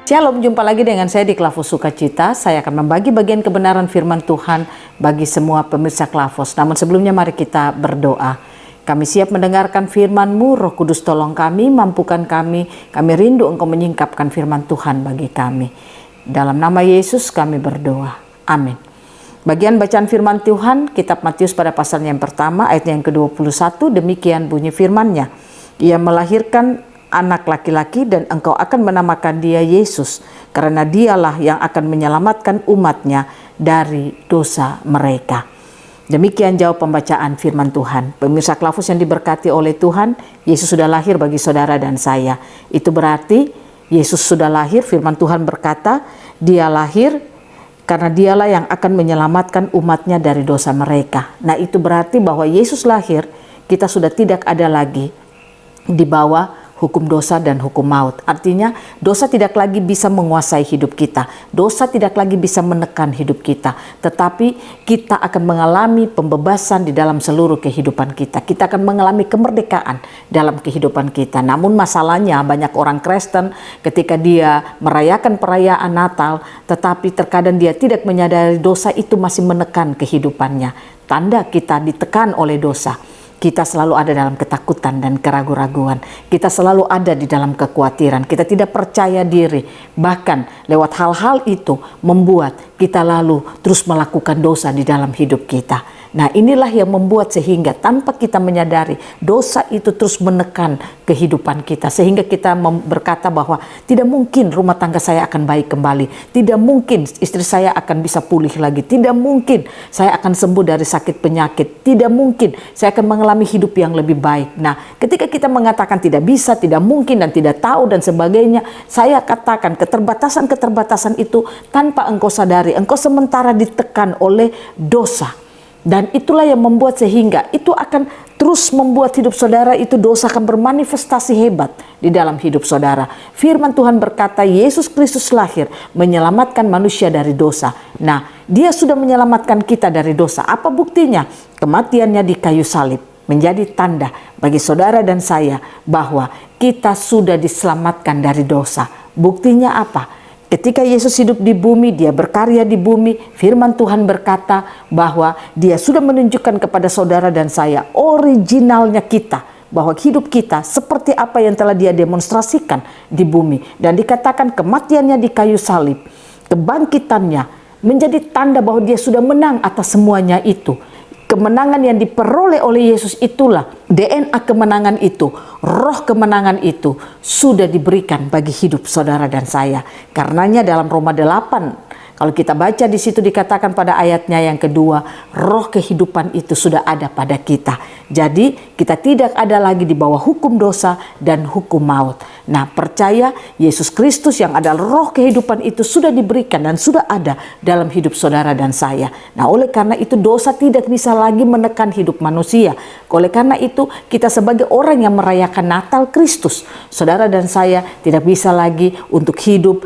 Shalom, jumpa lagi dengan saya di Klavos Sukacita. Saya akan membagi bagian kebenaran firman Tuhan bagi semua pemirsa Klavos. Namun sebelumnya mari kita berdoa. Kami siap mendengarkan firman-Mu, Roh Kudus tolong kami, mampukan kami rindu Engkau menyingkapkan firman Tuhan bagi kami. Dalam nama Yesus kami berdoa, amin. Bagian bacaan firman Tuhan, kitab Matius pada pasal yang pertama, ayat yang ke-21, demikian bunyi firman-Nya. Ia melahirkan anak laki-laki dan engkau akan menamakan dia Yesus, karena dialah yang akan menyelamatkan umatnya dari dosa mereka. Demikian jawab pembacaan firman Tuhan. Pemirsa Klavos yang diberkati oleh Tuhan, Yesus sudah lahir bagi saudara dan saya. Itu berarti Yesus sudah lahir, firman Tuhan berkata, dia lahir karena dialah yang akan menyelamatkan umatnya dari dosa mereka. Nah, itu berarti bahwa Yesus lahir, kita sudah tidak ada lagi di bawah hukum dosa dan hukum maut. Artinya dosa tidak lagi bisa menguasai hidup kita. Dosa tidak lagi bisa menekan hidup kita. Tetapi kita akan mengalami pembebasan di dalam seluruh kehidupan kita. Kita akan mengalami kemerdekaan dalam kehidupan kita. Namun masalahnya banyak orang Kristen ketika dia merayakan perayaan Natal, tetapi terkadang dia tidak menyadari dosa itu masih menekan kehidupannya. Tanda kita ditekan oleh dosa. Kita selalu ada dalam ketakutan dan keraguan-raguan. Kita selalu ada di dalam kekhawatiran. Kita tidak percaya diri. Bahkan lewat hal-hal itu membuat kita lalu terus melakukan dosa di dalam hidup kita. Nah, inilah yang membuat sehingga tanpa kita menyadari dosa itu terus menekan kehidupan kita. Sehingga kita berkata bahwa tidak mungkin rumah tangga saya akan baik kembali. Tidak mungkin istri saya akan bisa pulih lagi. Tidak mungkin saya akan sembuh dari sakit penyakit. Tidak mungkin saya akan mengalami hidup yang lebih baik. Nah, ketika kita mengatakan tidak bisa, tidak mungkin, dan tidak tahu dan sebagainya, saya katakan keterbatasan-keterbatasan itu tanpa engkau sadari, engkau sementara ditekan oleh dosa. Dan itulah yang membuat sehingga itu akan terus membuat hidup saudara itu dosa akan bermanifestasi hebat di dalam hidup saudara. Firman Tuhan berkata Yesus Kristus lahir menyelamatkan manusia dari dosa. Nah, dia sudah menyelamatkan kita dari dosa. Apa buktinya? Kematiannya di kayu salib menjadi tanda bagi saudara dan saya bahwa kita sudah diselamatkan dari dosa. Buktinya apa? Ketika Yesus hidup di bumi, dia berkarya di bumi, firman Tuhan berkata bahwa dia sudah menunjukkan kepada saudara dan saya originalnya kita, bahwa hidup kita seperti apa yang telah dia demonstrasikan di bumi. Dan dikatakan kematiannya di kayu salib, kebangkitannya menjadi tanda bahwa dia sudah menang atas semuanya itu. Kemenangan yang diperoleh oleh Yesus itulah DNA kemenangan itu, roh kemenangan itu sudah diberikan bagi hidup saudara dan saya. Karenanya dalam Roma 8, kalau kita baca di situ dikatakan pada ayatnya yang kedua, roh kehidupan itu sudah ada pada kita. Jadi kita tidak ada lagi di bawah hukum dosa dan hukum maut. Nah, percaya Yesus Kristus yang adalah roh kehidupan itu sudah diberikan dan sudah ada dalam hidup saudara dan saya. Nah, oleh karena itu dosa tidak bisa lagi menekan hidup manusia. Oleh karena itu kita sebagai orang yang merayakan Natal Kristus, saudara dan saya tidak bisa lagi untuk hidup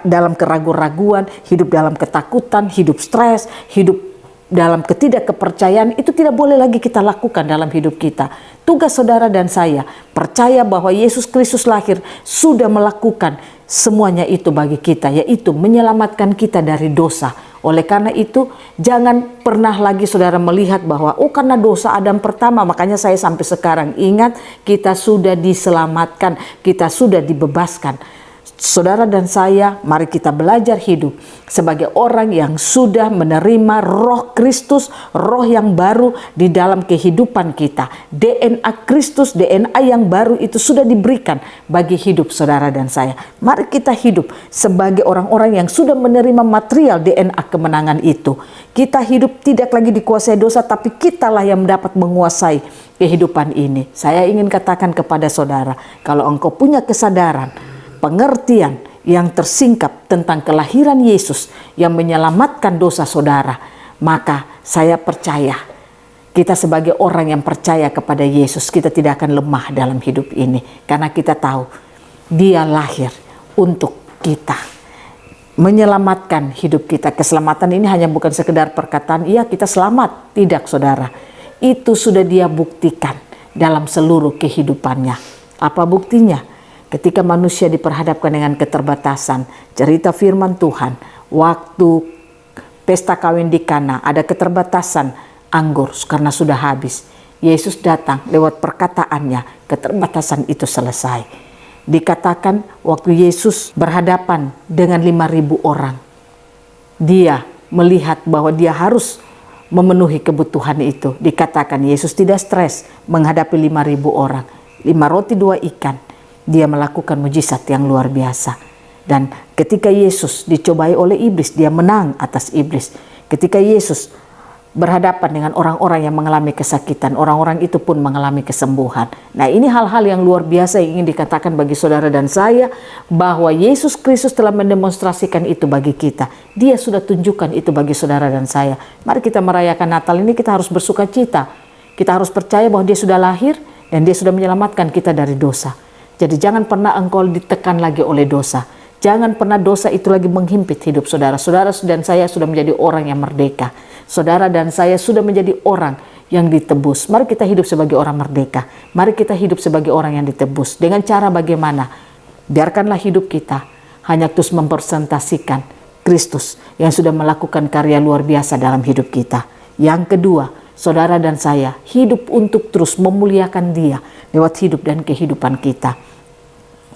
dalam keraguan-raguan, hidup dalam ketakutan, hidup stres, hidup dalam ketidakkepercayaan. Itu tidak boleh lagi kita lakukan dalam hidup kita. Tugas saudara dan saya percaya bahwa Yesus Kristus lahir sudah melakukan semuanya itu bagi kita, yaitu menyelamatkan kita dari dosa. Oleh karena itu jangan pernah lagi saudara melihat bahwa karena dosa Adam pertama makanya saya sampai sekarang. Ingat, kita sudah diselamatkan, kita sudah dibebaskan. Saudara dan saya, mari kita belajar hidup sebagai orang yang sudah menerima roh Kristus, roh yang baru di dalam kehidupan kita. DNA Kristus, DNA yang baru itu sudah diberikan bagi hidup saudara dan saya. Mari kita hidup sebagai orang-orang yang sudah menerima material DNA kemenangan itu. Kita hidup tidak lagi dikuasai dosa, tapi kitalah yang dapat menguasai kehidupan ini. Saya ingin katakan kepada saudara, kalau engkau punya kesadaran, pengertian yang tersingkap tentang kelahiran Yesus yang menyelamatkan dosa saudara, maka saya percaya kita sebagai orang yang percaya kepada Yesus, kita tidak akan lemah dalam hidup ini. Karena kita tahu dia lahir untuk kita, menyelamatkan hidup kita. Keselamatan ini hanya bukan sekedar perkataan, iya kita selamat. Tidak saudara, itu sudah dia buktikan dalam seluruh kehidupannya. Apa buktinya? ketika manusia diperhadapkan dengan keterbatasan, cerita firman Tuhan, waktu pesta kawin di Kana ada keterbatasan anggur karena sudah habis. Yesus datang lewat perkataannya, keterbatasan itu selesai. Dikatakan waktu Yesus berhadapan dengan 5.000 orang, dia melihat bahwa dia harus memenuhi kebutuhan itu. Dikatakan Yesus tidak stres menghadapi 5.000 orang. 5 roti 2 ikan. Dia melakukan mujizat yang luar biasa. Dan ketika Yesus dicobai oleh iblis, dia menang atas iblis. Ketika Yesus berhadapan dengan orang-orang yang mengalami kesakitan, orang-orang itu pun mengalami kesembuhan. Nah, ini hal-hal yang luar biasa yang ingin dikatakan bagi saudara dan saya, bahwa Yesus Kristus telah mendemonstrasikan itu bagi kita. Dia sudah tunjukkan itu bagi saudara dan saya. Mari kita merayakan Natal ini, kita harus bersuka cita. Kita harus percaya bahwa dia sudah lahir dan dia sudah menyelamatkan kita dari dosa. Jadi jangan pernah engkau ditekan lagi oleh dosa. Jangan pernah dosa itu lagi menghimpit hidup saudara. Saudara dan saya sudah menjadi orang yang merdeka. Saudara dan saya sudah menjadi orang yang ditebus. Mari kita hidup sebagai orang merdeka. Mari kita hidup sebagai orang yang ditebus. Dengan cara bagaimana? Biarkanlah hidup kita hanya terus mempresentasikan Kristus yang sudah melakukan karya luar biasa dalam hidup kita. Yang kedua, saudara dan saya hidup untuk terus memuliakan Dia lewat hidup dan kehidupan kita.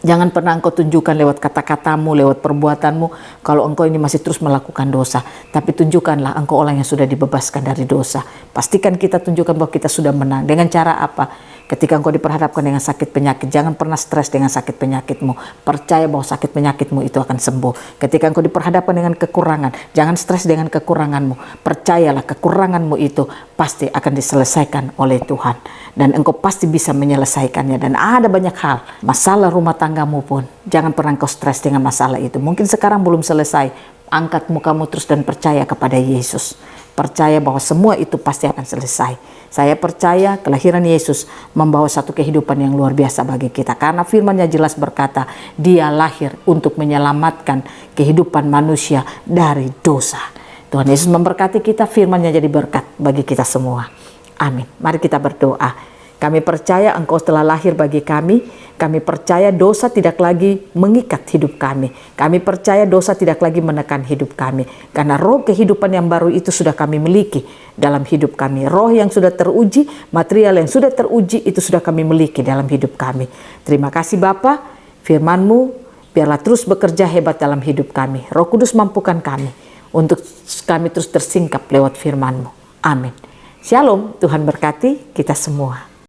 Jangan pernah engkau tunjukkan lewat kata-katamu, lewat perbuatanmu, kalau engkau ini masih terus melakukan dosa. Tapi tunjukkanlah engkau orang yang sudah dibebaskan dari dosa. Pastikan kita tunjukkan bahwa kita sudah menang. Dengan cara apa? Ketika engkau diperhadapkan dengan sakit penyakit, jangan pernah stres dengan sakit penyakitmu. Percaya bahwa sakit penyakitmu itu akan sembuh. Ketika engkau diperhadapkan dengan kekurangan, jangan stres dengan kekuranganmu. Percayalah kekuranganmu itu pasti akan diselesaikan oleh Tuhan. Dan engkau pasti bisa menyelesaikannya. Dan ada banyak hal, masalah rumah tanggamu pun, jangan pernah engkau stres dengan masalah itu. Mungkin sekarang belum selesai, angkat mukamu terus dan percaya kepada Yesus. Percaya bahwa semua itu pasti akan selesai. Saya percaya kelahiran Yesus membawa satu kehidupan yang luar biasa bagi kita. Karena firman-Nya jelas berkata, Dia lahir untuk menyelamatkan kehidupan manusia dari dosa. Tuhan Yesus memberkati kita, firman-Nya jadi berkat bagi kita semua. Amin. Mari kita berdoa. Kami percaya Engkau telah lahir bagi kami. Kami percaya dosa tidak lagi mengikat hidup kami. Kami percaya dosa tidak lagi menekan hidup kami. Karena roh kehidupan yang baru itu sudah kami miliki dalam hidup kami. Roh yang sudah teruji, material yang sudah teruji itu sudah kami miliki dalam hidup kami. Terima kasih Bapa, firman-Mu biarlah terus bekerja hebat dalam hidup kami. Roh Kudus mampukan kami untuk kami terus tersingkap lewat firman-Mu. Amin. Shalom, Tuhan berkati kita semua.